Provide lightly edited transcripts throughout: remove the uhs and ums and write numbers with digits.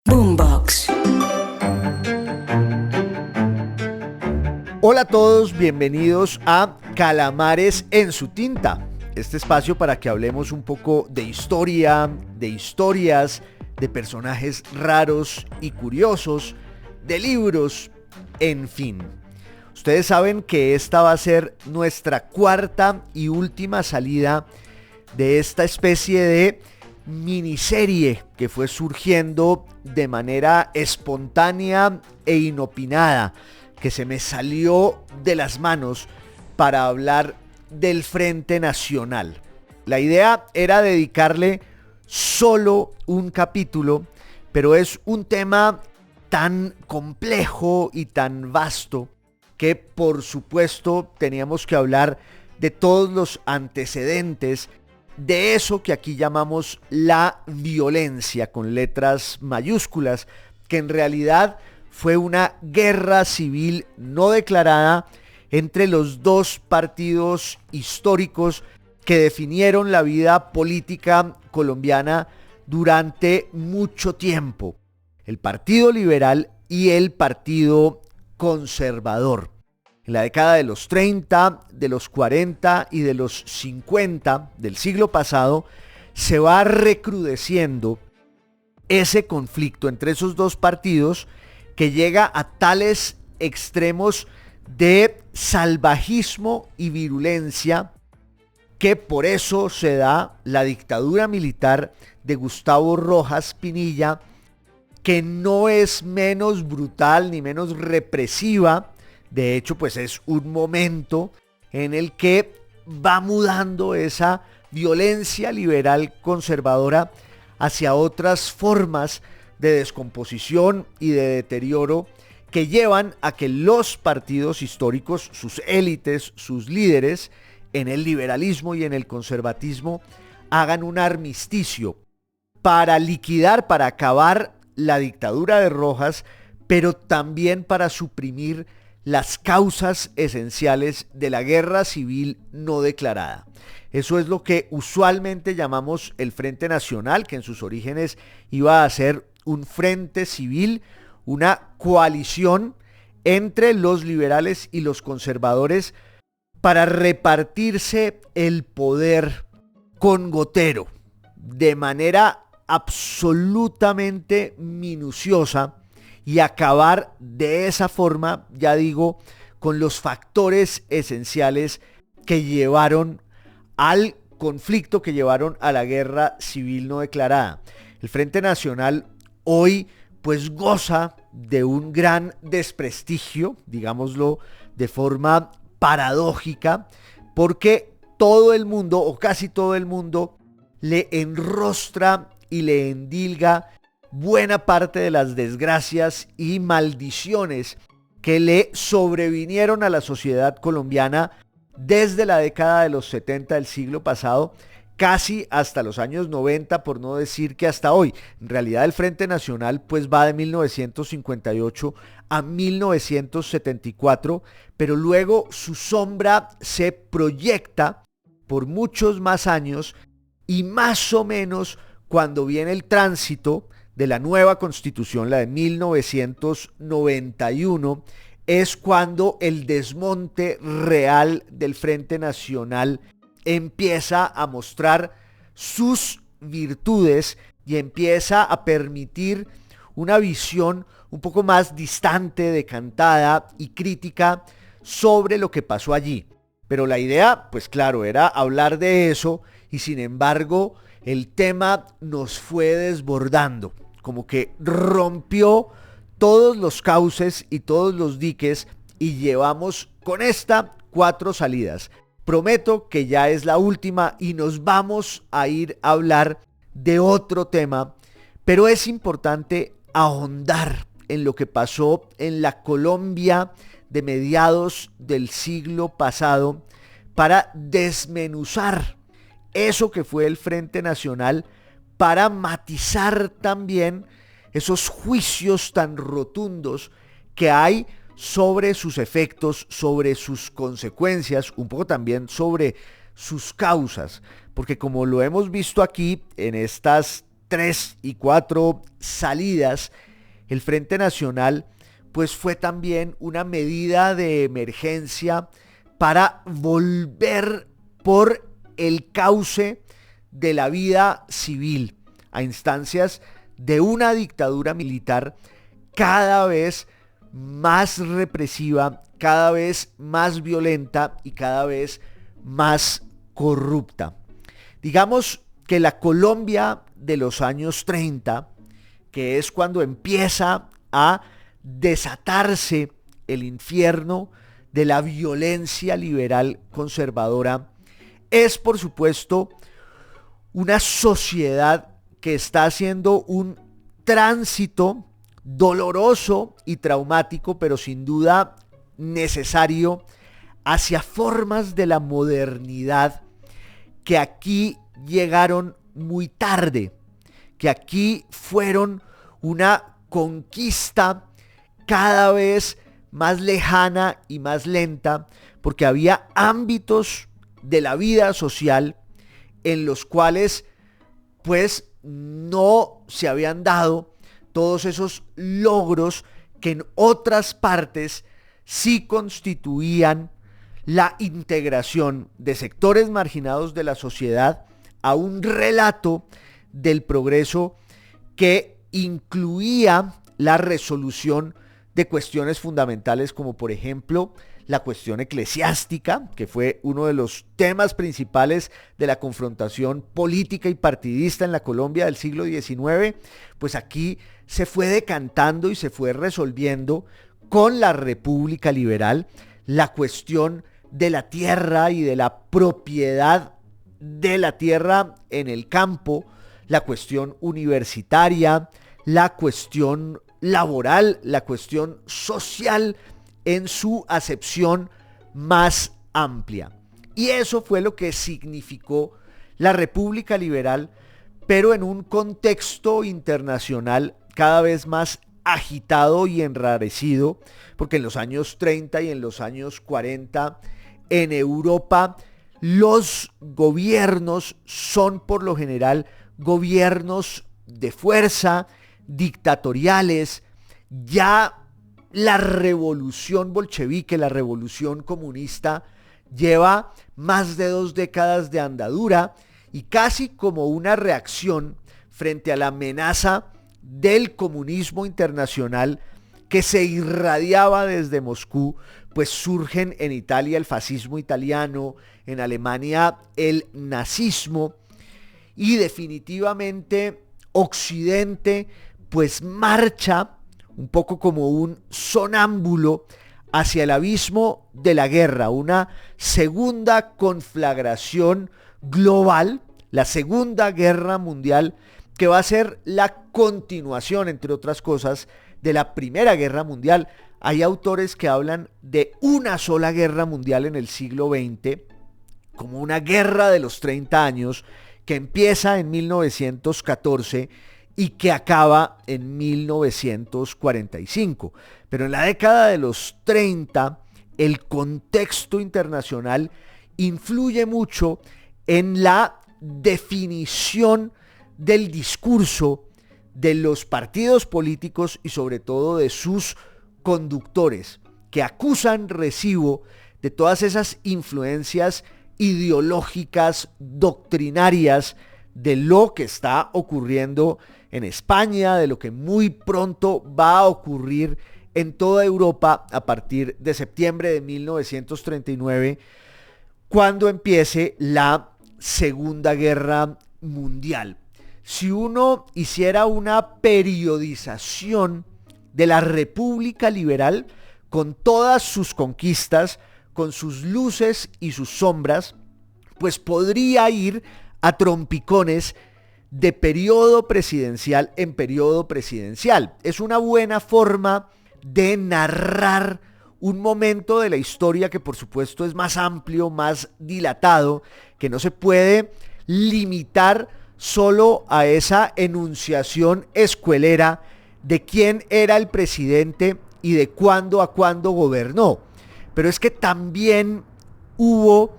Boombox. Hola a todos, bienvenidos a Calamares en su tinta. Este espacio para que hablemos un poco de historia, de historias, de personajes raros y curiosos, de libros, en fin. Ustedes saben que esta va a ser nuestra cuarta y última salida de esta especie de miniserie que fue surgiendo de manera espontánea e inopinada, que se me salió de las manos para hablar del Frente Nacional. La idea era dedicarle solo un capítulo, pero es un tema tan complejo y tan vasto que por supuesto teníamos que hablar de todos los antecedentes de eso que aquí llamamos la violencia con letras mayúsculas, que en realidad fue una guerra civil no declarada entre los dos partidos históricos que definieron la vida política colombiana durante mucho tiempo: el Partido Liberal y el Partido Conservador. En la década de los 30, de los 40 y de los 50 del siglo pasado, se va recrudeciendo ese conflicto entre esos dos partidos, que llega a tales extremos de salvajismo y virulencia que por eso se da la dictadura militar de Gustavo Rojas Pinilla, que no es menos brutal ni menos represiva. De hecho, pues es un momento en el que va mudando esa violencia liberal conservadora hacia otras formas de descomposición y de deterioro que llevan a que los partidos históricos, sus élites, sus líderes, en el liberalismo y en el conservatismo, hagan un armisticio para liquidar, para acabar la dictadura de Rojas, pero también para suprimir las causas esenciales de la guerra civil no declarada. Eso es lo que usualmente llamamos el Frente Nacional, que en sus orígenes iba a ser un frente civil, una coalición entre los liberales y los conservadores para repartirse el poder con gotero, de manera absolutamente minuciosa, y acabar de esa forma, ya digo, con los factores esenciales que llevaron al conflicto, que llevaron a la guerra civil no declarada. El Frente Nacional hoy pues goza de un gran desprestigio, digámoslo de forma paradójica, porque todo el mundo, o casi todo el mundo, le enrostra y le endilga buena parte de las desgracias y maldiciones que le sobrevinieron a la sociedad colombiana desde la década de los 70 del siglo pasado, casi hasta los años 90, por no decir que hasta hoy. En realidad el Frente Nacional pues va de 1958 a 1974, pero luego su sombra se proyecta por muchos más años, y más o menos cuando viene el tránsito de la nueva constitución, la de 1991, es cuando el desmonte real del Frente Nacional empieza a mostrar sus virtudes y empieza a permitir una visión un poco más distante, decantada y crítica sobre lo que pasó allí. Pero la idea, pues claro, era hablar de eso, y sin embargo el tema nos fue desbordando, como que rompió todos los cauces y todos los diques, y llevamos con esta 4 salidas. Prometo que ya es la última y nos vamos a ir a hablar de otro tema, pero es importante ahondar en lo que pasó en la Colombia de mediados del siglo pasado para desmenuzar eso que fue el Frente Nacional, para matizar también esos juicios tan rotundos que hay sobre sus efectos, sobre sus consecuencias, un poco también sobre sus causas, porque como lo hemos visto aquí en estas 3 y 4 salidas, el Frente Nacional pues fue también una medida de emergencia para volver por el cauce de la vida civil a instancias de una dictadura militar cada vez más represiva, cada vez más violenta y cada vez más corrupta. Digamos que la Colombia de los años 30, que es cuando empieza a desatarse el infierno de la violencia liberal conservadora, es por supuesto una sociedad que está haciendo un tránsito doloroso y traumático, pero sin duda necesario, hacia formas de la modernidad que aquí llegaron muy tarde, que aquí fueron una conquista cada vez más lejana y más lenta, porque había ámbitos de la vida social en los cuales pues no se habían dado todos esos logros que en otras partes sí constituían la integración de sectores marginados de la sociedad a un relato del progreso que incluía la resolución de cuestiones fundamentales como por ejemplo la cuestión eclesiástica, que fue uno de los temas principales de la confrontación política y partidista en la Colombia del siglo XIX, pues aquí se fue decantando y se fue resolviendo con la República Liberal la cuestión de la tierra y de la propiedad de la tierra en el campo, la cuestión universitaria, la cuestión laboral, la cuestión social en su acepción más amplia. Y eso fue lo que significó la República Liberal, pero en un contexto internacional cada vez más agitado y enrarecido, porque en los años 30 y en los años 40 en Europa los gobiernos son por lo general gobiernos de fuerza, dictatoriales. Ya la revolución bolchevique, la revolución comunista, lleva más de 2 décadas de andadura y casi como una reacción frente a la amenaza del comunismo internacional que se irradiaba desde Moscú, pues surgen en Italia el fascismo italiano, en Alemania el nazismo y definitivamente Occidente pues marcha un poco como un sonámbulo hacia el abismo de la guerra, una segunda conflagración global, la Segunda Guerra Mundial, que va a ser la continuación, entre otras cosas, de la Primera Guerra Mundial. Hay autores que hablan de una sola guerra mundial en el siglo XX, como una guerra de los 30 años, que empieza en 1914 y que acaba en 1945. Pero en la década de los 30, el contexto internacional influye mucho en la definición del discurso de los partidos políticos y sobre todo de sus conductores, que acusan recibo de todas esas influencias ideológicas, doctrinarias, de lo que está ocurriendo en España, de lo que muy pronto va a ocurrir en toda Europa a partir de septiembre de 1939, cuando empiece la Segunda Guerra Mundial. Si uno hiciera una periodización de la República Liberal con todas sus conquistas, con sus luces y sus sombras, pues podría ir a trompicones de periodo presidencial en periodo presidencial. Es una buena forma de narrar un momento de la historia que por supuesto es más amplio, más dilatado, que no se puede limitar solo a esa enunciación escuelera de quién era el presidente y de cuándo a cuándo gobernó. Pero es que también hubo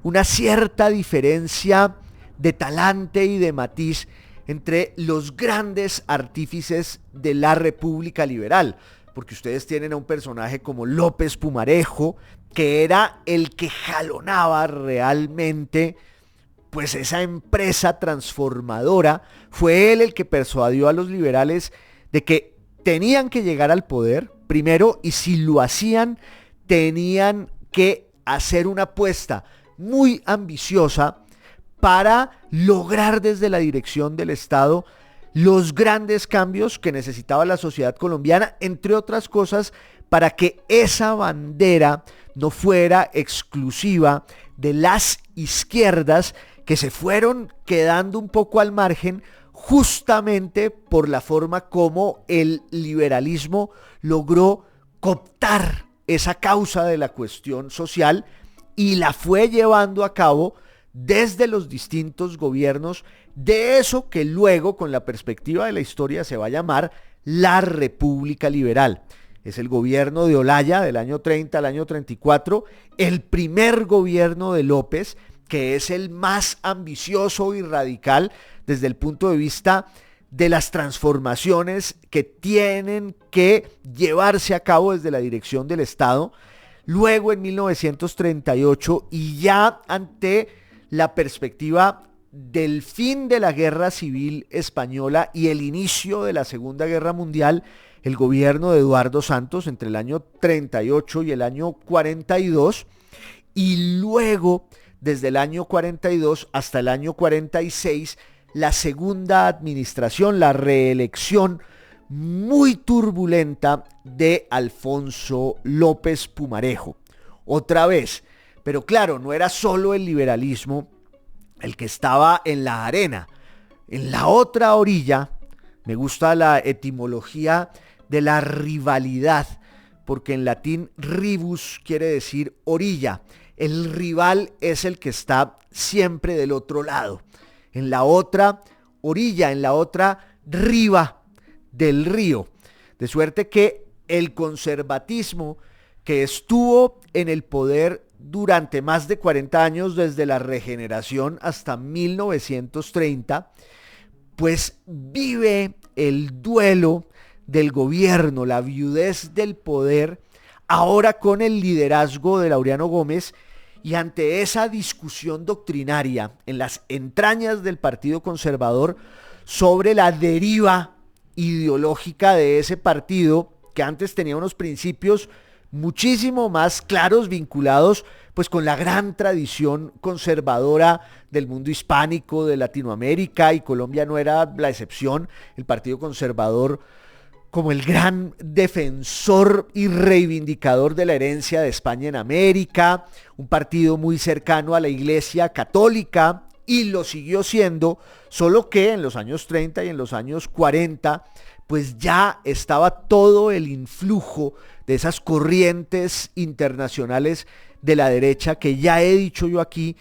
una cierta diferencia de talante y de matiz entre los grandes artífices de la República Liberal, porque ustedes tienen a un personaje como López Pumarejo, que era el que jalonaba realmente pues esa empresa transformadora. Fue él el que persuadió a los liberales de que tenían que llegar al poder primero, y si lo hacían tenían que hacer una apuesta muy ambiciosa para lograr desde la dirección del Estado los grandes cambios que necesitaba la sociedad colombiana, entre otras cosas, para que esa bandera no fuera exclusiva de las izquierdas, que se fueron quedando un poco al margen justamente por la forma como el liberalismo logró cooptar esa causa de la cuestión social y la fue llevando a cabo desde los distintos gobiernos de eso que luego, con la perspectiva de la historia, se va a llamar la República Liberal. Es el gobierno de Olaya del año 30 al año 34, el primer gobierno de López, que es el más ambicioso y radical desde el punto de vista de las transformaciones que tienen que llevarse a cabo desde la dirección del Estado. Luego, en 1938, y ya ante la perspectiva del fin de la Guerra Civil Española y el inicio de la Segunda Guerra Mundial, el gobierno de Eduardo Santos entre el año 38 y el año 42, y luego desde el año 42 hasta el año 46, la segunda administración, la reelección muy turbulenta de Alfonso López Pumarejo. Otra vez, pero claro, no era solo el liberalismo el que estaba en la arena. En la otra orilla, me gusta la etimología de la rivalidad, porque en latín ribus quiere decir orilla. El rival es el que está siempre del otro lado, en la otra orilla, en la otra riba del río. De suerte que el conservatismo, que estuvo en el poder durante más de 40 años, desde la Regeneración hasta 1930, pues vive el duelo del gobierno, la viudez del poder, ahora con el liderazgo de Laureano Gómez, y ante esa discusión doctrinaria en las entrañas del Partido Conservador sobre la deriva ideológica de ese partido, que antes tenía unos principios muchísimo más claros, vinculados pues con la gran tradición conservadora del mundo hispánico, de Latinoamérica, y Colombia no era la excepción. El Partido Conservador, como el gran defensor y reivindicador de la herencia de España en América, un partido muy cercano a la Iglesia Católica, y lo siguió siendo, solo que en los años 30 y en los años 40, pues ya estaba todo el influjo de esas corrientes internacionales de la derecha, que ya he dicho yo aquí,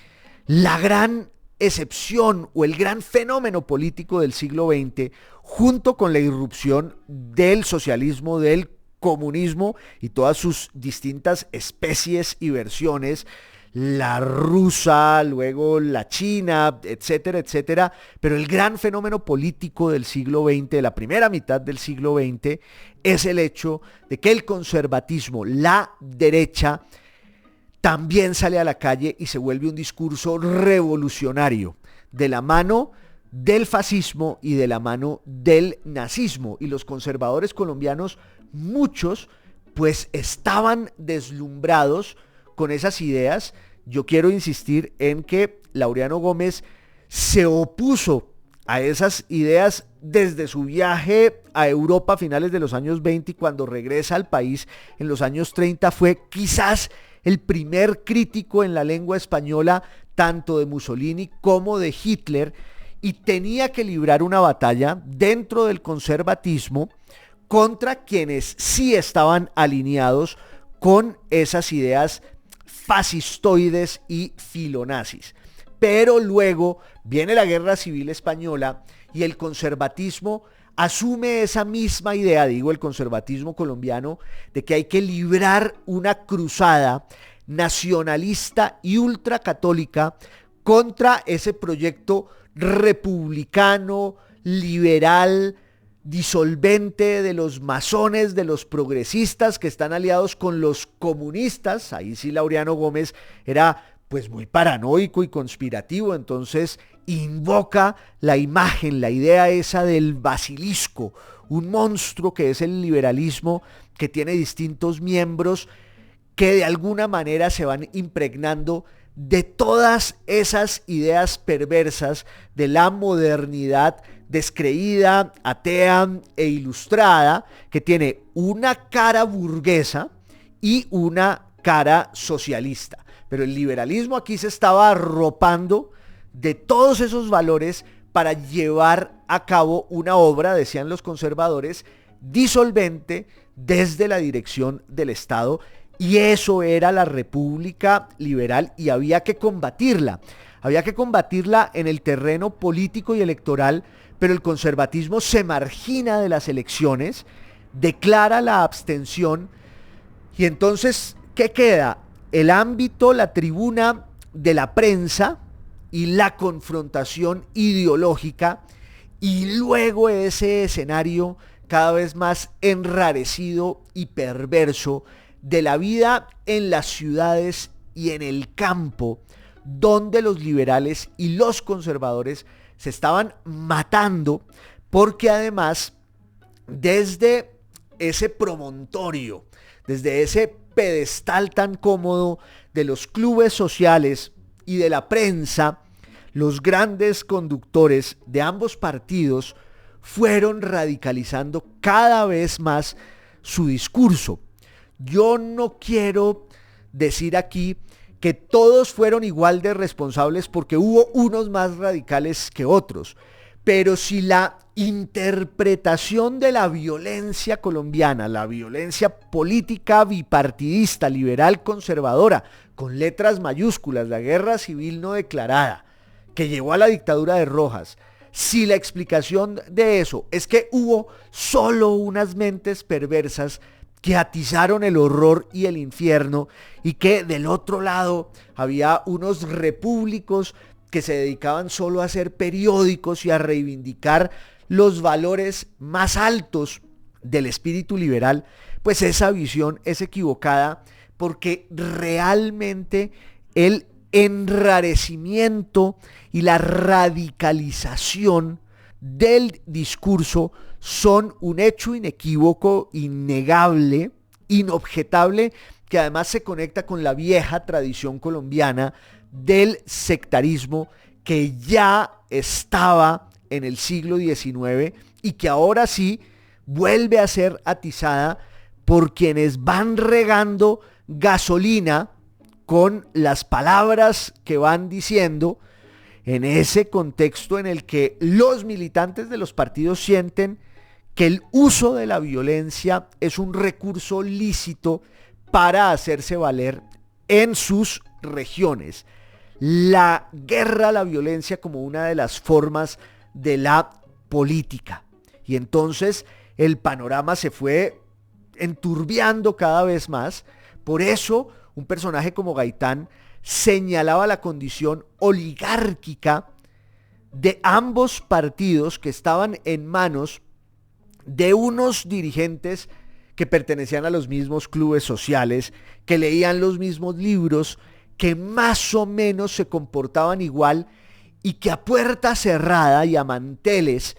la gran excepción o el gran fenómeno político del siglo XX, junto con la irrupción del socialismo, del comunismo y todas sus distintas especies y versiones, la rusa, luego la china, etcétera, etcétera. Pero el gran fenómeno político del siglo XX, de la primera mitad del siglo XX, es el hecho de que el conservatismo, la derecha, también sale a la calle y se vuelve un discurso revolucionario, de la mano del fascismo y de la mano del nazismo. Y los conservadores colombianos, muchos, pues estaban deslumbrados con esas ideas. Yo quiero insistir en que Laureano Gómez se opuso a esas ideas desde su viaje a Europa a finales de los años 20, y cuando regresa al país en los años 30 fue quizás el primer crítico en la lengua española tanto de Mussolini como de Hitler, y tenía que librar una batalla dentro del conservatismo contra quienes sí estaban alineados con esas ideas fascistoides y filonazis. Pero luego viene la Guerra Civil Española y el conservatismo asume esa misma idea, digo el conservatismo colombiano, de que hay que librar una cruzada nacionalista y ultracatólica contra ese proyecto republicano, liberal disolvente de los masones, de los progresistas que están aliados con los comunistas. Ahí sí Laureano Gómez era pues muy paranoico y conspirativo, entonces invoca la imagen, la idea esa del basilisco, un monstruo que es el liberalismo, que tiene distintos miembros que de alguna manera se van impregnando de todas esas ideas perversas de la modernidad descreída, atea e ilustrada, que tiene una cara burguesa y una cara socialista. Pero el liberalismo aquí se estaba arropando de todos esos valores para llevar a cabo una obra, decían los conservadores, disolvente desde la dirección del Estado, y eso era la República Liberal y había que combatirla. Había que combatirla en el terreno político y electoral, pero el conservatismo se margina de las elecciones, declara la abstención y entonces, ¿qué queda? El ámbito, la tribuna de la prensa y la confrontación ideológica, y luego ese escenario cada vez más enrarecido y perverso de la vida en las ciudades y en el campo, donde los liberales y los conservadores se estaban matando, porque además desde ese promontorio, desde ese pedestal tan cómodo de los clubes sociales y de la prensa, los grandes conductores de ambos partidos fueron radicalizando cada vez más su discurso. Yo no quiero decir aquí que todos fueron igual de responsables, porque hubo unos más radicales que otros, pero si la interpretación de la violencia colombiana, la violencia política bipartidista, liberal, conservadora, con letras mayúsculas, la guerra civil no declarada, que llevó a la dictadura de Rojas, si la explicación de eso es que hubo solo unas mentes perversas que atizaron el horror y el infierno, y que del otro lado había unos repúblicos que se dedicaban solo a hacer periódicos y a reivindicar los valores más altos del espíritu liberal, pues esa visión es equivocada, porque realmente el enrarecimiento y la radicalización del discurso son un hecho inequívoco, innegable, inobjetable, que además se conecta con la vieja tradición colombiana del sectarismo, que ya estaba en el siglo XIX y que ahora sí vuelve a ser atizada por quienes van regando gasolina con las palabras que van diciendo, en ese contexto en el que los militantes de los partidos sienten que el uso de la violencia es un recurso lícito para hacerse valer en sus regiones. La guerra, la violencia como una de las formas de la política. Y entonces el panorama se fue enturbiando cada vez más. Por eso un personaje como Gaitán señalaba la condición oligárquica de ambos partidos, que estaban en manos de unos dirigentes que pertenecían a los mismos clubes sociales, que leían los mismos libros, que más o menos se comportaban igual y que a puerta cerrada y a manteles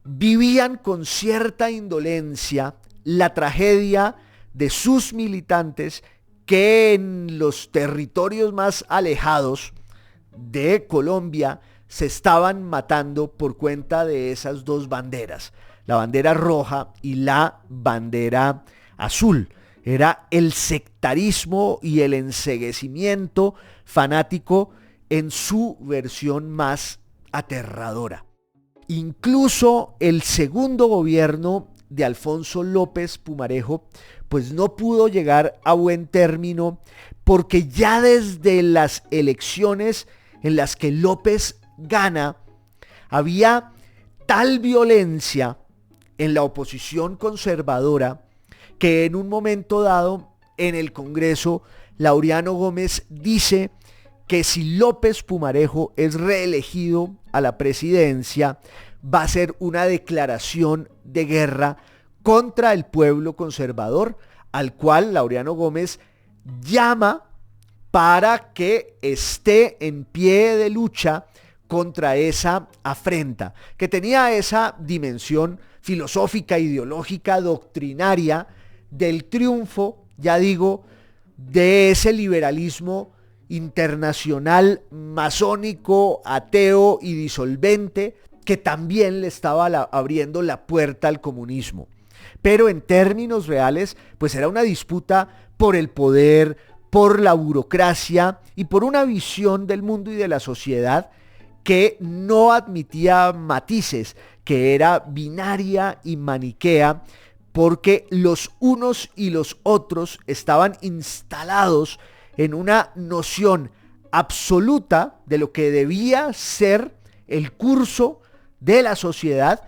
vivían con cierta indolencia la tragedia de sus militantes, que en los territorios más alejados de Colombia se estaban matando por cuenta de esas dos banderas, la bandera roja y la bandera azul. Era el sectarismo y el enceguecimiento fanático en su versión más aterradora. Incluso el segundo gobierno de Alfonso López Pumarejo pues no pudo llegar a buen término, porque ya desde las elecciones en las que López gana, había tal violencia en la oposición conservadora que en un momento dado en el Congreso Laureano Gómez dice que si López Pumarejo es reelegido a la presidencia, va a ser una declaración de guerra contra el pueblo conservador, al cual Laureano Gómez llama para que esté en pie de lucha contra esa afrenta, que tenía esa dimensión filosófica, ideológica, doctrinaria del triunfo, ya digo, de ese liberalismo internacional, masónico, ateo y disolvente, que también le estaba abriendo la puerta al comunismo. Pero en términos reales, pues era una disputa por el poder, por la burocracia y por una visión del mundo y de la sociedad que no admitía matices, que era binaria y maniquea, porque los unos y los otros estaban instalados en una noción absoluta de lo que debía ser el curso de la sociedad,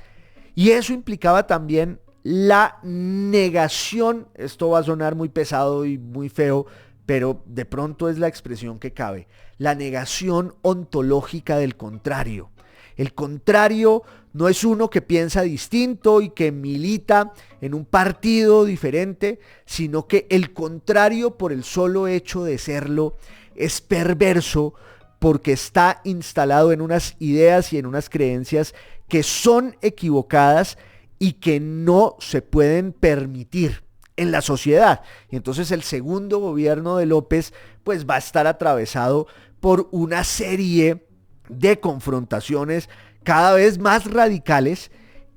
y eso implicaba también la negación. Esto va a sonar muy pesado y muy feo, pero de pronto es la expresión que cabe, la negación ontológica del contrario. El contrario no es uno que piensa distinto y que milita en un partido diferente, sino que el contrario, por el solo hecho de serlo, es perverso porque está instalado en unas ideas y en unas creencias que son equivocadas y que no se pueden permitir en la sociedad. Y entonces el segundo gobierno de López pues va a estar atravesado por una serie de confrontaciones cada vez más radicales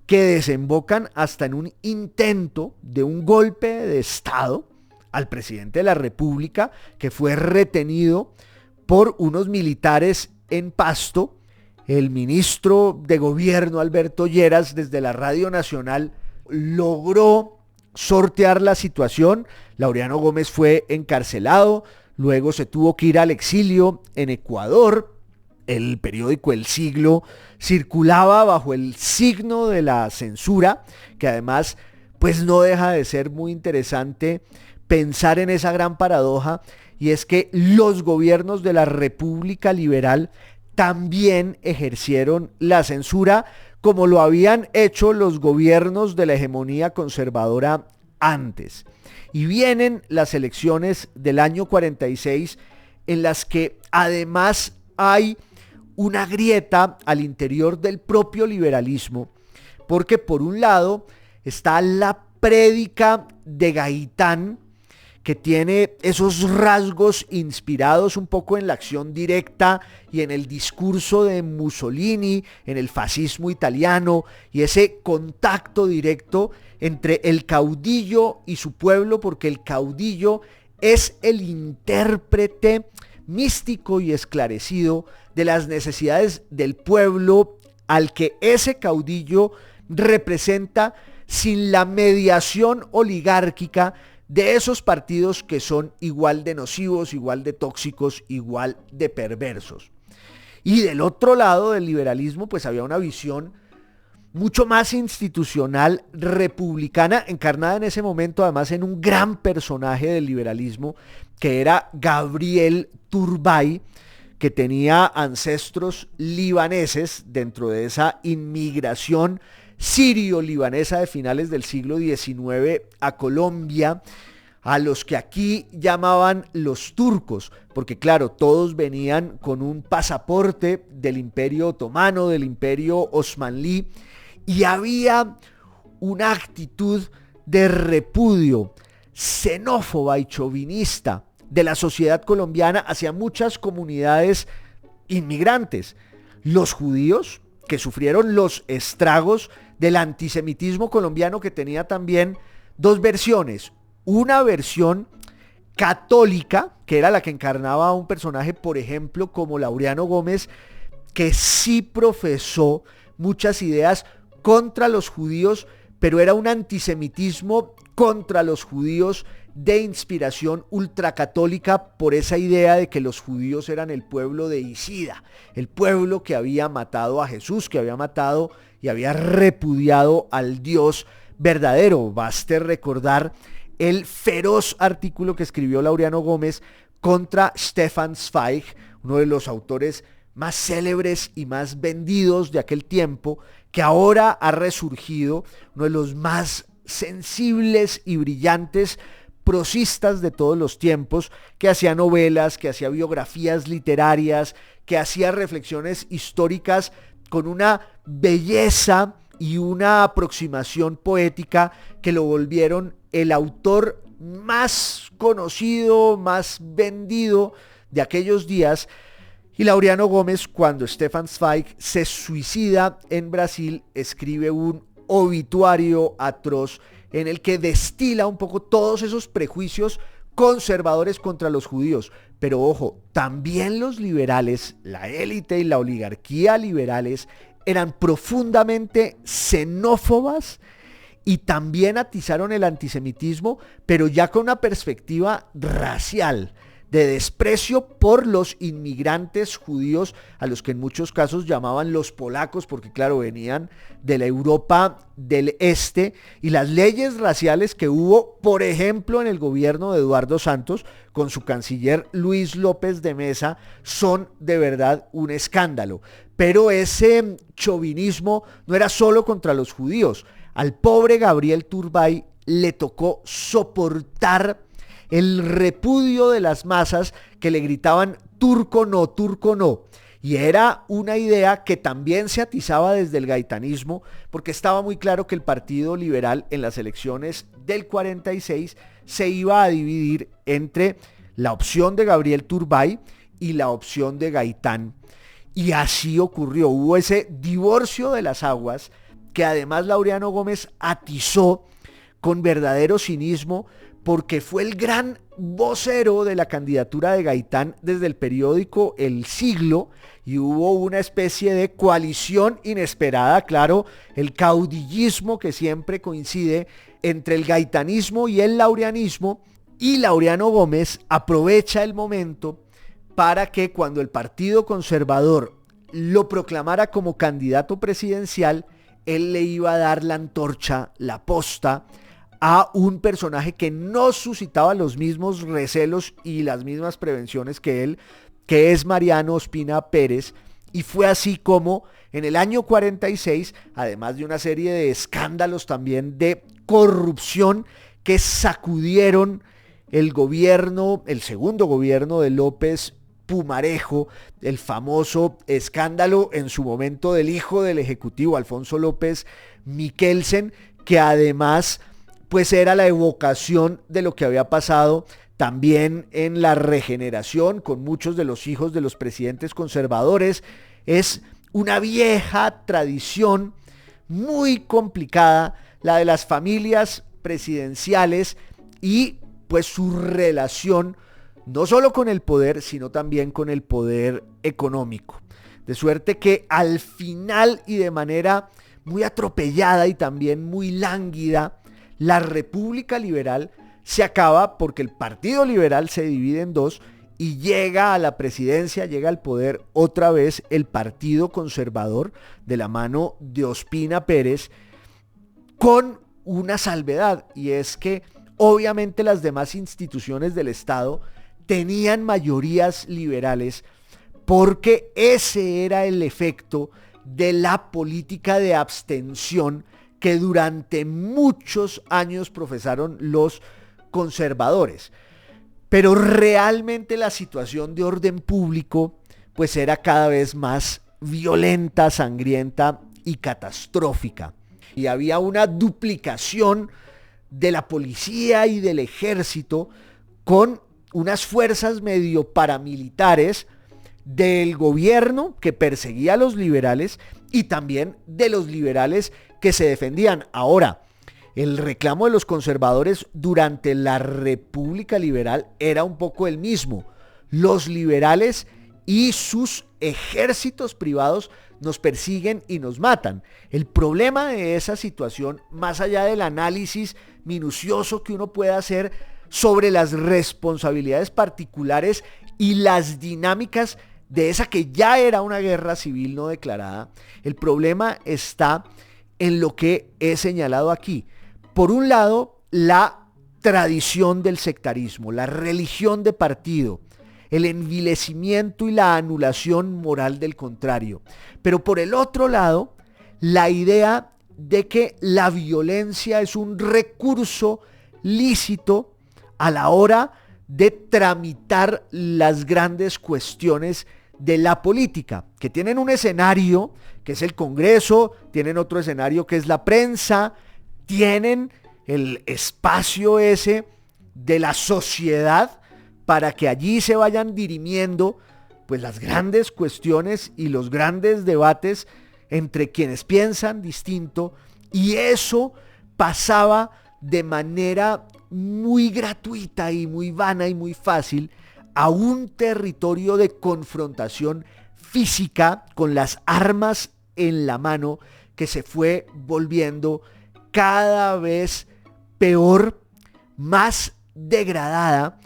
que desembocan hasta en un intento de un golpe de Estado al presidente de la República, que fue retenido por unos militares en Pasto. El ministro de gobierno Alberto Lleras, desde la Radio Nacional, logró sortear la situación. Laureano Gómez fue encarcelado, luego se tuvo que ir al exilio en Ecuador. El periódico El Siglo circulaba bajo el signo de la censura, que además pues no deja de ser muy interesante pensar en esa gran paradoja, y es que los gobiernos de la República Liberal también ejercieron la censura, como lo habían hecho los gobiernos de la hegemonía conservadora antes. Y vienen las elecciones del año 46, en las que además hay una grieta al interior del propio liberalismo, porque por un lado está la prédica de Gaitán, que tiene esos rasgos inspirados un poco en la acción directa y en el discurso de Mussolini, en el fascismo italiano, y ese contacto directo entre el caudillo y su pueblo, porque el caudillo es el intérprete místico y esclarecido de las necesidades del pueblo, al que ese caudillo representa sin la mediación oligárquica de esos partidos que son igual de nocivos, igual de tóxicos, igual de perversos. Y del otro lado del liberalismo pues había una visión mucho más institucional, republicana, encarnada en ese momento además en un gran personaje del liberalismo, que era Gabriel Turbay, que tenía ancestros libaneses dentro de esa inmigración sirio-libanesa de finales del siglo XIX a Colombia, a los que aquí llamaban los turcos, porque claro, todos venían con un pasaporte del Imperio Otomano, del Imperio Osmanlí, y había una actitud de repudio xenófoba y chauvinista de la sociedad colombiana hacia muchas comunidades inmigrantes. Los judíos, que sufrieron los estragos del antisemitismo colombiano, que tenía también dos versiones. Una versión católica, que era la que encarnaba a un personaje, por ejemplo, como Laureano Gómez, que sí profesó muchas ideas contra los judíos, pero era un antisemitismo contra los judíos de inspiración ultracatólica, por esa idea de que los judíos eran el pueblo deicida, el pueblo que había matado a Jesús, que había matado y había repudiado al Dios verdadero. Baste recordar el feroz artículo que escribió Laureano Gómez contra Stefan Zweig, uno de los autores más célebres y más vendidos de aquel tiempo, que ahora ha resurgido, uno de los más sensibles y brillantes prosistas de todos los tiempos, que hacía novelas, que hacía biografías literarias, que hacía reflexiones históricas con una belleza y una aproximación poética que lo volvieron el autor más conocido, más vendido de aquellos días. Y Laureano Gómez, cuando Stefan Zweig se suicida en Brasil, escribe un obituario atroz en el que destila un poco todos esos prejuicios conservadores contra los judíos. Pero ojo, también los liberales, la élite y la oligarquía liberales, eran profundamente xenófobas y también atizaron el antisemitismo, pero ya con una perspectiva racial, de desprecio por los inmigrantes judíos, a los que en muchos casos llamaban los polacos, porque claro, venían de la Europa del Este, y las leyes raciales que hubo, por ejemplo, en el gobierno de Eduardo Santos, con su canciller Luis López de Mesa, son de verdad un escándalo. Pero ese chauvinismo no era solo contra los judíos. Al pobre Gabriel Turbay le tocó soportar el repudio de las masas que le gritaban turco no, turco no. Y era una idea que también se atizaba desde el gaitanismo, porque estaba muy claro que el Partido Liberal en las elecciones del 46 se iba a dividir entre la opción de Gabriel Turbay y la opción de Gaitán. Y así ocurrió, hubo ese divorcio de las aguas que además Laureano Gómez atizó con verdadero cinismo, porque fue el gran vocero de la candidatura de Gaitán desde el periódico El Siglo, y hubo una especie de coalición inesperada, claro, el caudillismo que siempre coincide entre el gaitanismo y el laureanismo, y Laureano Gómez aprovecha el momento para que cuando el Partido Conservador lo proclamara como candidato presidencial, él le iba a dar la antorcha, la posta, a un personaje que no suscitaba los mismos recelos y las mismas prevenciones que él, que es Mariano Ospina Pérez. Y fue así como en el año 46, además de una serie de escándalos también de corrupción que sacudieron el gobierno, el segundo gobierno de López Pumarejo, el famoso escándalo en su momento del hijo del ejecutivo Alfonso López Miquelsen, que además pues era la evocación de lo que había pasado también en la regeneración con muchos de los hijos de los presidentes conservadores. Es una vieja tradición muy complicada, la de las familias presidenciales y pues su relación no solo con el poder, sino también con el poder económico. De suerte que al final y de manera muy atropellada y también muy lánguida, la República Liberal se acaba porque el Partido Liberal se divide en dos y llega a la presidencia, llega al poder otra vez el Partido Conservador de la mano de Ospina Pérez, con una salvedad, y es que obviamente las demás instituciones del Estado tenían mayorías liberales, porque ese era el efecto de la política de abstención que durante muchos años profesaron los conservadores. Pero realmente la situación de orden público pues era cada vez más violenta, sangrienta y catastrófica. Y había una duplicación de la policía y del ejército con unas fuerzas medio paramilitares del gobierno que perseguía a los liberales y también de los liberales que se defendían. Ahora, el reclamo de los conservadores durante la República Liberal era un poco el mismo. Los liberales y sus ejércitos privados nos persiguen y nos matan. El problema de esa situación, más allá del análisis minucioso que uno pueda hacer sobre las responsabilidades particulares y las dinámicas de esa que ya era una guerra civil no declarada, el problema está en lo que he señalado aquí. Por un lado, la tradición del sectarismo, la religión de partido, el envilecimiento y la anulación moral del contrario. Pero por el otro lado, la idea de que la violencia es un recurso lícito a la hora de tramitar las grandes cuestiones de la política, que tienen un escenario que es el Congreso, tienen otro escenario que es la prensa, tienen el espacio ese de la sociedad para que allí se vayan dirimiendo pues las grandes cuestiones y los grandes debates entre quienes piensan distinto, y eso pasaba de manera muy gratuita y muy vana y muy fácil a un territorio de confrontación física con las armas en la mano que se fue volviendo cada vez peor, más degradada,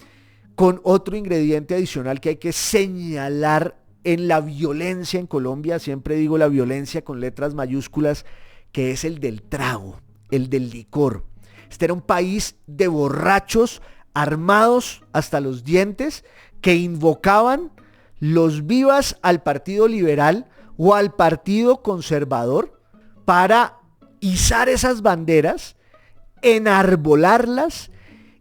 con otro ingrediente adicional que hay que señalar en la violencia en Colombia, siempre digo la violencia con letras mayúsculas, que es el del trago, el del licor. Este era un país de borrachos armados hasta los dientes que invocaban los vivas al Partido Liberal o al Partido Conservador para izar esas banderas, enarbolarlas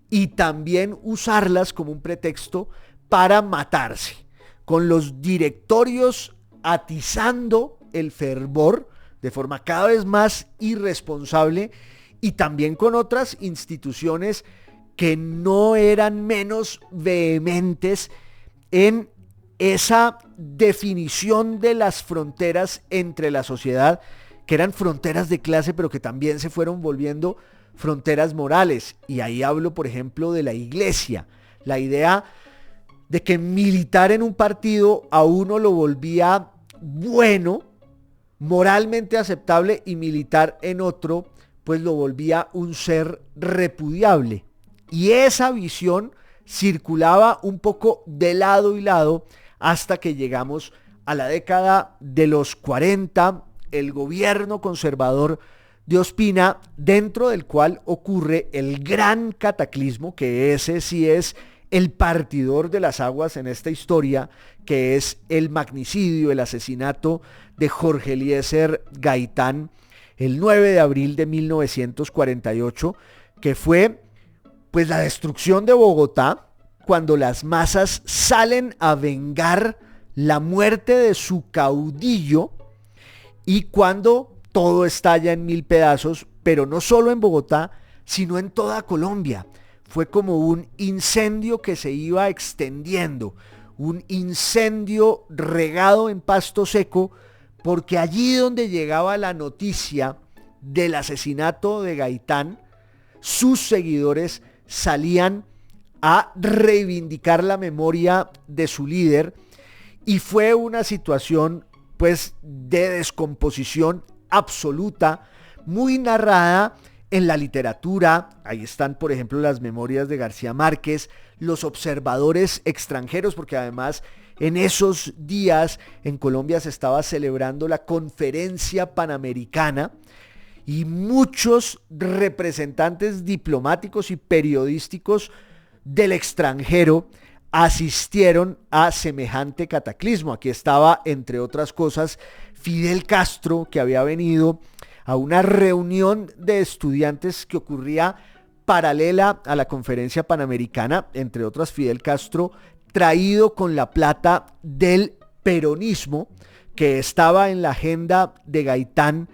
y también usarlas como un pretexto para matarse, con los directorios atizando el fervor de forma cada vez más irresponsable, y también con otras instituciones que no eran menos vehementes en esa definición de las fronteras entre la sociedad, que eran fronteras de clase, pero que también se fueron volviendo fronteras morales. Y ahí hablo, por ejemplo, de la iglesia. La idea de que militar en un partido a uno lo volvía bueno, moralmente aceptable, y militar en otro pues lo volvía un ser repudiable. Y esa visión circulaba un poco de lado y lado hasta que llegamos a la década de los 40, el gobierno conservador de Ospina, dentro del cual ocurre el gran cataclismo, que ese sí es el partidor de las aguas en esta historia, que es el magnicidio, el asesinato de Jorge Eliezer Gaitán, el 9 de abril de 1948, que fue pues la destrucción de Bogotá, cuando las masas salen a vengar la muerte de su caudillo y cuando todo estalla en mil pedazos, pero no solo en Bogotá, sino en toda Colombia. Fue como un incendio que se iba extendiendo, un incendio regado en pasto seco, porque allí donde llegaba la noticia del asesinato de Gaitán, sus seguidores salían a reivindicar la memoria de su líder, y fue una situación pues de descomposición absoluta, muy narrada en la literatura. Ahí están, por ejemplo, las memorias de García Márquez, los observadores extranjeros, porque además en esos días en Colombia se estaba celebrando la Conferencia Panamericana, y muchos representantes diplomáticos y periodísticos del extranjero asistieron a semejante cataclismo. Aquí estaba, entre otras cosas, Fidel Castro, que había venido a una reunión de estudiantes que ocurría paralela a la Conferencia Panamericana, entre otras Fidel Castro, traído con la plata del peronismo, que estaba en la agenda de Gaitán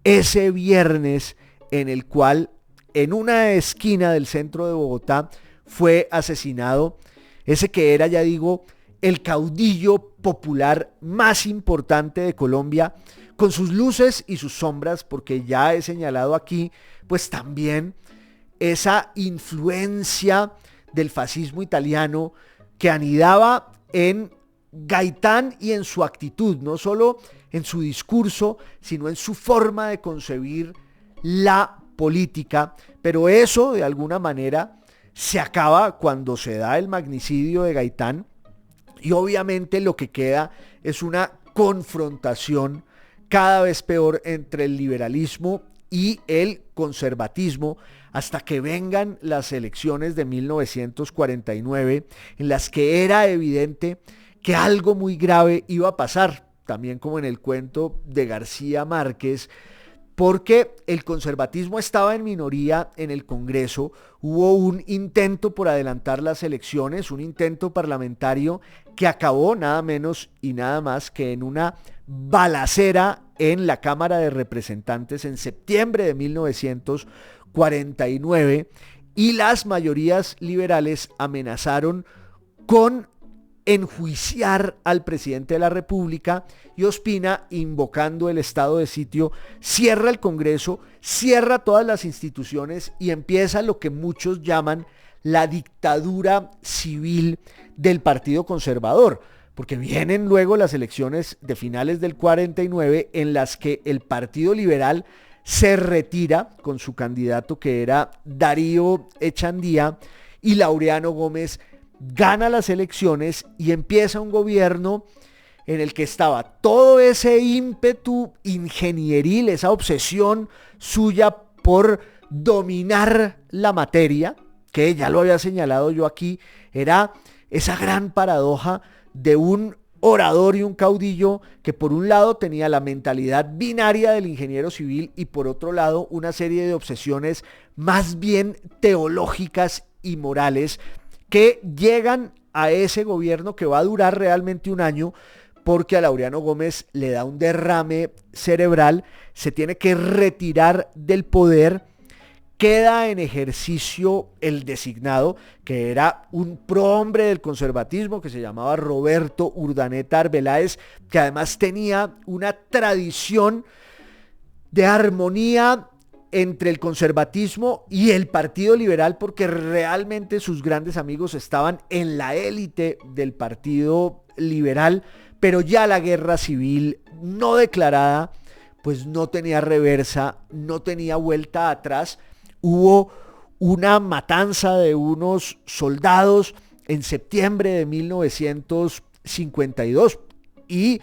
ese viernes, en el cual en una esquina del centro de Bogotá fue asesinado ese que era, ya digo, el caudillo popular más importante de Colombia, con sus luces y sus sombras, porque ya he señalado aquí pues también esa influencia del fascismo italiano que anidaba en Gaitán y en su actitud, no solo en su discurso, sino en su forma de concebir la política. Pero eso de alguna manera se acaba cuando se da el magnicidio de Gaitán, y obviamente lo que queda es una confrontación cada vez peor entre el liberalismo y el conservatismo, hasta que vengan las elecciones de 1949, en las que era evidente que algo muy grave iba a pasar. también como en el cuento de García Márquez, porque el conservatismo estaba en minoría en el Congreso. Hubo un intento por adelantar las elecciones, un intento parlamentario que acabó nada menos y nada más que en una balacera en la Cámara de Representantes en septiembre de 1949, y las mayorías liberales amenazaron con enjuiciar al presidente de la República, y Ospina, invocando el estado de sitio, cierra el Congreso, cierra todas las instituciones y empieza lo que muchos llaman la dictadura civil del Partido Conservador, porque vienen luego las elecciones de finales del 49 en las que el Partido Liberal se retira con su candidato, que era Darío Echandía, y Laureano Gómez gana las elecciones y empieza un gobierno en el que estaba todo ese ímpetu ingenieril, esa obsesión suya por dominar la materia, que ya lo había señalado yo aquí, era esa gran paradoja de un orador y un caudillo que por un lado tenía la mentalidad binaria del ingeniero civil y por otro lado una serie de obsesiones más bien teológicas y morales que llegan a ese gobierno que va a durar realmente un año, porque a Laureano Gómez le da un derrame cerebral, se tiene que retirar del poder, queda en ejercicio el designado, que era un prohombre del conservatismo que se llamaba Roberto Urdaneta Arbeláez, que además tenía una tradición de armonía entre el conservatismo y el Partido Liberal, porque realmente sus grandes amigos estaban en la élite del Partido Liberal, pero ya la guerra civil no declarada pues no tenía reversa, no tenía vuelta atrás. Hubo una matanza de unos soldados en septiembre de 1952 y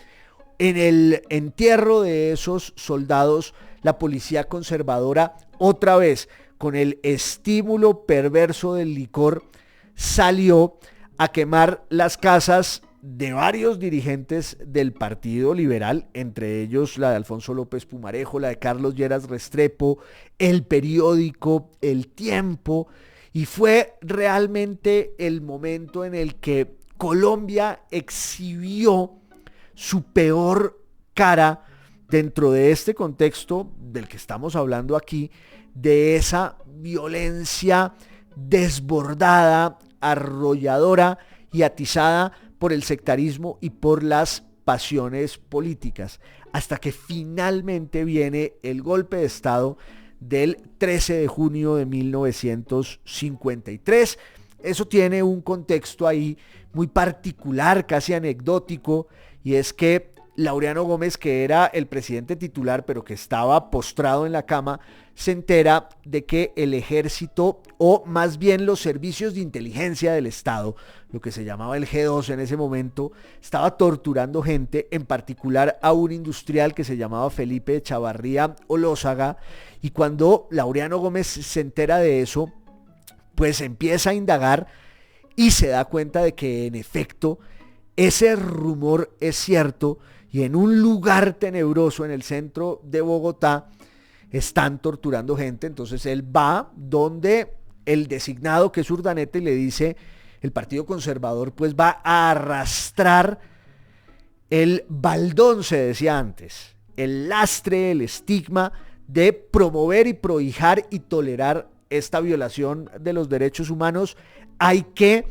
en el entierro de esos soldados, la policía conservadora, otra vez con el estímulo perverso del licor, salió a quemar las casas de varios dirigentes del Partido Liberal, entre ellos la de Alfonso López Pumarejo, la de Carlos Lleras Restrepo, el periódico El Tiempo, y fue realmente el momento en el que Colombia exhibió su peor cara dentro de este contexto del que estamos hablando aquí, de esa violencia desbordada, arrolladora y atizada por el sectarismo y por las pasiones políticas, hasta que finalmente viene el golpe de Estado del 13 de junio de 1953. Eso tiene un contexto ahí muy particular, casi anecdótico, y es que Laureano Gómez, que era el presidente titular, pero que estaba postrado en la cama, se entera de que el ejército, o más bien los servicios de inteligencia del Estado, lo que se llamaba el G2 en ese momento, estaba torturando gente, en particular a un industrial que se llamaba Felipe Chavarría Olózaga, y cuando Laureano Gómez se entera de eso, pues empieza a indagar y se da cuenta de que en efecto ese rumor es cierto, y en un lugar tenebroso en el centro de Bogotá están torturando gente. Entonces él va donde el designado, que es Urdaneta, y le dice: el Partido Conservador pues va a arrastrar el baldón, se decía antes, el lastre, el estigma de promover y prohijar y tolerar esta violación de los derechos humanos. Hay que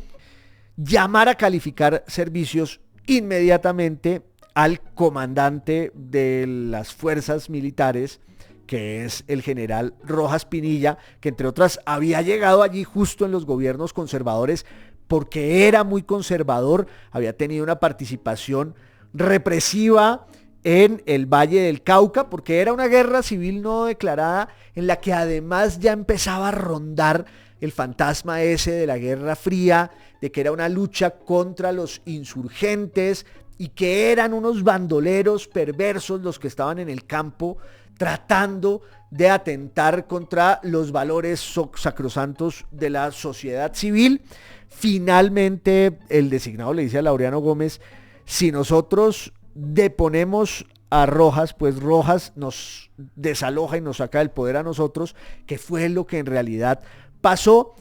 llamar a calificar servicios inmediatamente al comandante de las fuerzas militares, que es el general Rojas Pinilla, que entre otras había llegado allí justo en los gobiernos conservadores porque era muy conservador, había tenido una participación represiva en el Valle del Cauca, porque era una guerra civil no declarada en la que además ya empezaba a rondar el fantasma ese de la Guerra Fría, de que era una lucha contra los insurgentes y que eran unos bandoleros perversos los que estaban en el campo tratando de atentar contra los valores sacrosantos de la sociedad civil. Finalmente el designado le dice a Laureano Gómez: si nosotros deponemos a Rojas, pues Rojas nos desaloja y nos saca del poder a nosotros, que fue lo que en realidad pasó,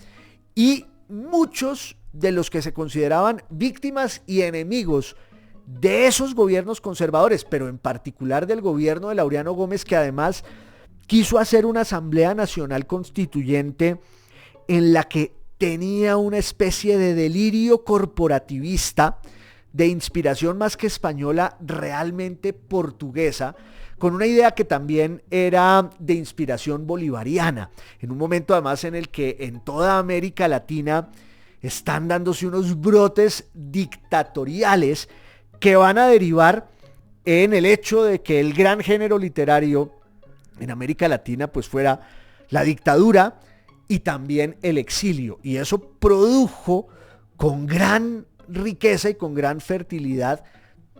y muchos de los que se consideraban víctimas y enemigos de esos gobiernos conservadores, pero en particular del gobierno de Laureano Gómez, que además quiso hacer una Asamblea Nacional Constituyente en la que tenía una especie de delirio corporativista de inspiración más que española, realmente portuguesa, con una idea que también era de inspiración bolivariana, en un momento además en el que en toda América Latina están dándose unos brotes dictatoriales que van a derivar en el hecho de que el gran género literario en América Latina pues fuera la dictadura y también el exilio, y eso produjo con gran riqueza y con gran fertilidad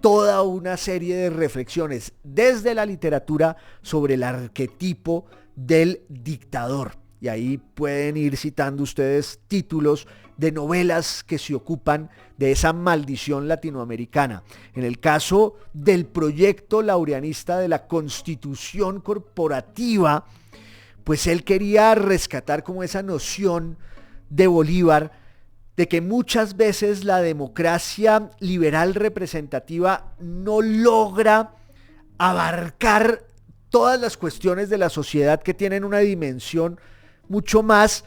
toda una serie de reflexiones desde la literatura sobre el arquetipo del dictador. Y ahí pueden ir citando ustedes títulos de novelas que se ocupan de esa maldición latinoamericana. En el caso del proyecto laureanista de la Constitución Corporativa, pues él quería rescatar como esa noción de Bolívar de que muchas veces la democracia liberal representativa no logra abarcar todas las cuestiones de la sociedad que tienen una dimensión mucho más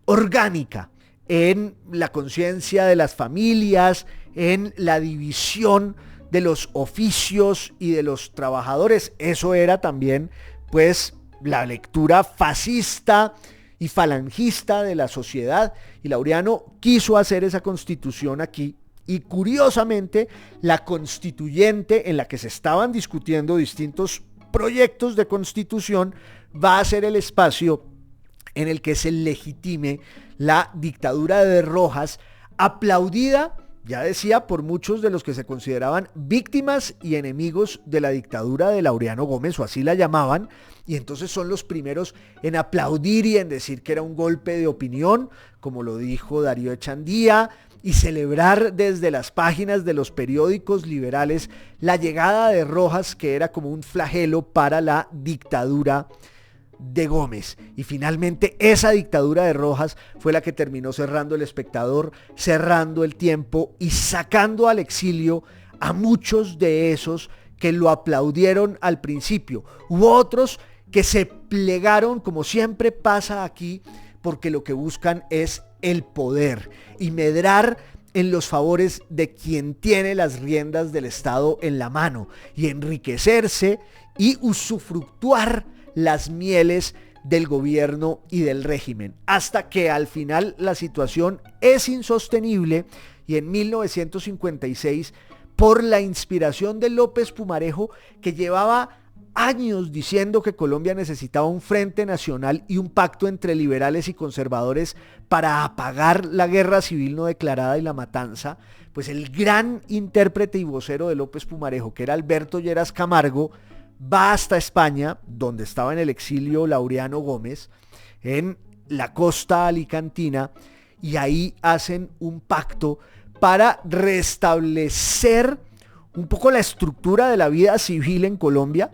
orgánica en la conciencia de las familias, en la división de los oficios y de los trabajadores. Eso era también, pues, la lectura fascista y falangista de la sociedad, y Laureano quiso hacer esa constitución aquí, y curiosamente la constituyente en la que se estaban discutiendo distintos proyectos de constitución va a ser el espacio en el que se legitime la dictadura de Rojas, aplaudida, ya decía, por muchos de los que se consideraban víctimas y enemigos de la dictadura de Laureano Gómez, o así la llamaban, y entonces son los primeros en aplaudir y en decir que era un golpe de opinión, como lo dijo Darío Echandía, y celebrar desde las páginas de los periódicos liberales la llegada de Rojas, que era como un flagelo para la dictadura de Gómez. Y finalmente esa dictadura de Rojas fue la que terminó cerrando El Espectador, cerrando El Tiempo y sacando al exilio a muchos de esos que lo aplaudieron al principio. Hubo otros que se plegaron, como siempre pasa aquí, porque lo que buscan es el poder y medrar en los favores de quien tiene las riendas del Estado en la mano, y enriquecerse y usufructuar las mieles del gobierno y del régimen, hasta que al final la situación es insostenible, y en 1956, por la inspiración de López Pumarejo, que llevaba años diciendo que Colombia necesitaba un frente nacional y un pacto entre liberales y conservadores para apagar la guerra civil no declarada y la matanza, pues el gran intérprete y vocero de López Pumarejo, que era Alberto Lleras Camargo, va hasta España, donde estaba en el exilio Laureano Gómez, en la costa alicantina, y ahí hacen un pacto para restablecer un poco la estructura de la vida civil en Colombia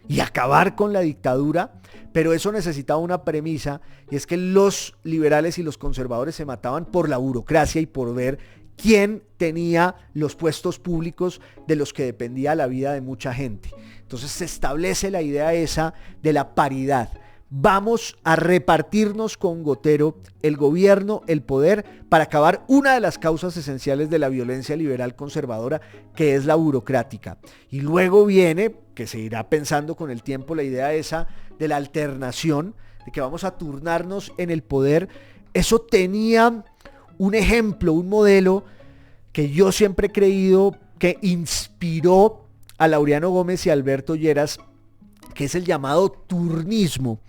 y acabar con la dictadura, pero eso necesitaba una premisa, y es que los liberales y los conservadores se mataban por la burocracia y por ver quién tenía los puestos públicos de los que dependía la vida de mucha gente. Entonces se establece la idea esa de la paridad. Vamos a repartirnos con gotero el gobierno, el poder, para acabar una de las causas esenciales de la violencia liberal conservadora, que es la burocrática. Y luego viene, que se irá pensando con el tiempo, la idea esa de la alternación, de que vamos a turnarnos en el poder. Eso tenía un ejemplo, un modelo que yo siempre he creído que inspiró a Laureano Gómez y a Alberto Lleras, que es el llamado turnismo,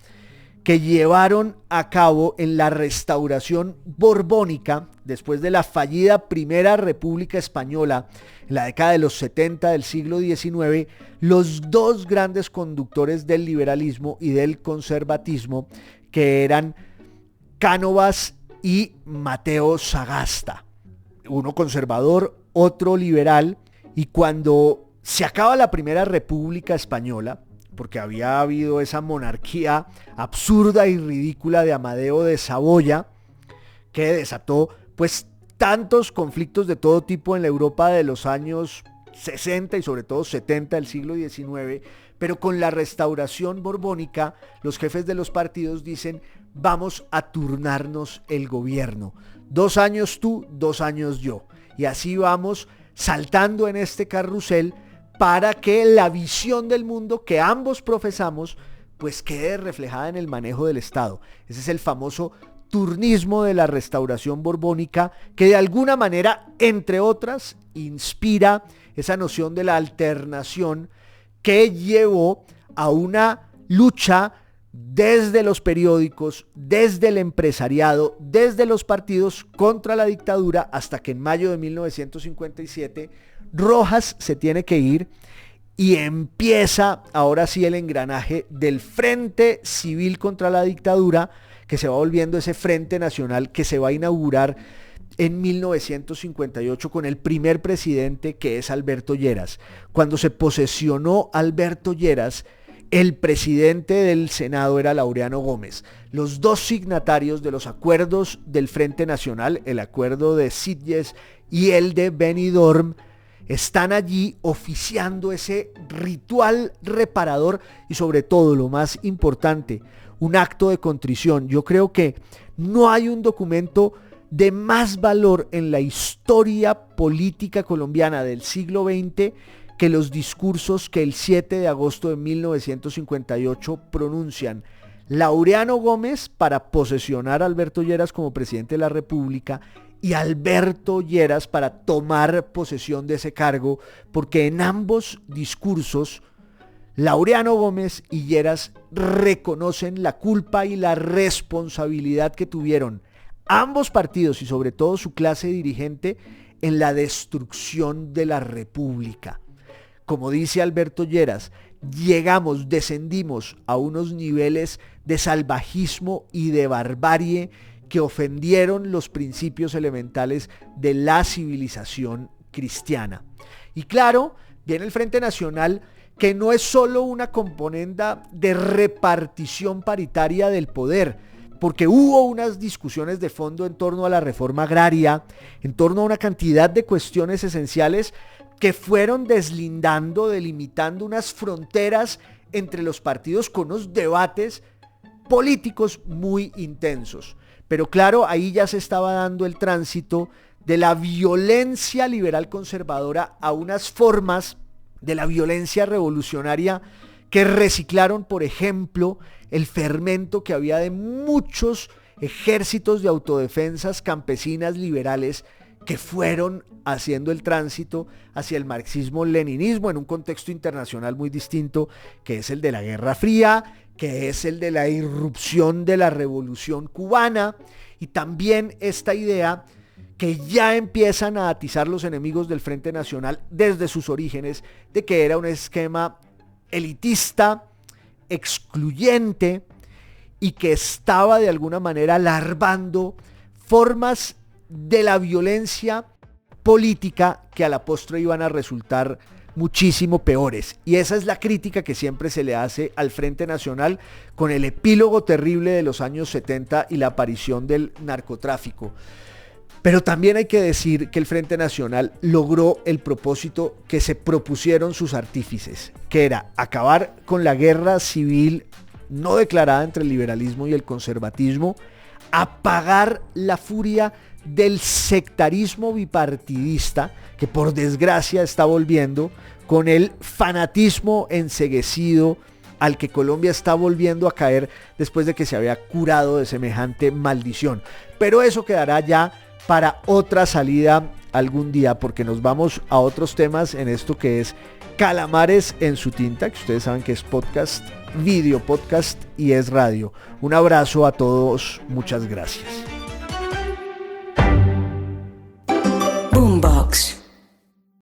que llevaron a cabo en la restauración borbónica después de la fallida Primera República Española en la década de los 70 del siglo XIX, los dos grandes conductores del liberalismo y del conservatismo, que eran Cánovas y Mateo Sagasta, uno conservador, otro liberal, y cuando Se acaba la Primera República Española, porque había habido esa monarquía absurda y ridícula de Amadeo de Saboya, que desató pues tantos conflictos de todo tipo en la Europa de los años 60 y sobre todo 70 del siglo XIX, pero con la restauración borbónica, los jefes de los partidos dicen, vamos a turnarnos el gobierno. 2 años tú, 2 años yo. Y así vamos saltando en este carrusel para que la visión del mundo que ambos profesamos pues quede reflejada en el manejo del Estado. Ese es el famoso turnismo de la restauración borbónica, que de alguna manera, entre otras, inspira esa noción de la alternación que llevó a una lucha desde los periódicos, desde el empresariado, desde los partidos contra la dictadura, hasta que en mayo de 1957 Rojas se tiene que ir y empieza ahora sí el engranaje del Frente Civil contra la Dictadura, que se va volviendo ese Frente Nacional que se va a inaugurar en 1958 con el primer presidente, que es Alberto Lleras. Cuando se posesionó Alberto Lleras, el presidente del Senado era Laureano Gómez. Los dos signatarios de los acuerdos del Frente Nacional, el acuerdo de Sitges y el de Benidorm, están allí oficiando ese ritual reparador y sobre todo, lo más importante, un acto de contrición. Yo creo que no hay un documento de más valor en la historia política colombiana del siglo XX que los discursos que el 7 de agosto de 1958 pronuncian Laureano Gómez para posesionar a Alberto Lleras como presidente de la República y Alberto Lleras para tomar posesión de ese cargo, porque en ambos discursos Laureano Gómez y Lleras reconocen la culpa y la responsabilidad que tuvieron ambos partidos y sobre todo su clase dirigente en la destrucción de la República. Como dice Alberto Lleras, descendimos a unos niveles de salvajismo y de barbarie que ofendieron los principios elementales de la civilización cristiana. Y claro, viene el Frente Nacional, que no es solo una componenda de repartición paritaria del poder, porque hubo unas discusiones de fondo en torno a la reforma agraria, en torno a una cantidad de cuestiones esenciales que fueron delimitando unas fronteras entre los partidos con unos debates políticos muy intensos. Pero claro, ahí ya se estaba dando el tránsito de la violencia liberal conservadora a unas formas de la violencia revolucionaria que reciclaron, por ejemplo, el fermento que había de muchos ejércitos de autodefensas campesinas liberales que fueron haciendo el tránsito hacia el marxismo-leninismo en un contexto internacional muy distinto, que es el de la Guerra Fría, que es el de la irrupción de la Revolución Cubana, y también esta idea que ya empiezan a atizar los enemigos del Frente Nacional desde sus orígenes, de que era un esquema elitista, excluyente, y que estaba de alguna manera larvando formas de la violencia política que a la postre iban a resultar muchísimo peores. Y esa es la crítica que siempre se le hace al Frente Nacional con el epílogo terrible de los años 70 y la aparición del narcotráfico. Pero también hay que decir que el Frente Nacional logró el propósito que se propusieron sus artífices, que era acabar con la guerra civil no declarada entre el liberalismo y el conservatismo, apagar la furia del sectarismo bipartidista, que por desgracia está volviendo, con el fanatismo enceguecido al que Colombia está volviendo a caer después de que se había curado de semejante maldición. Pero eso quedará ya para otra salida algún día, porque nos vamos a otros temas en esto que es Calamares en su tinta, que ustedes saben que es podcast, video podcast y es radio. Un abrazo a todos, muchas gracias.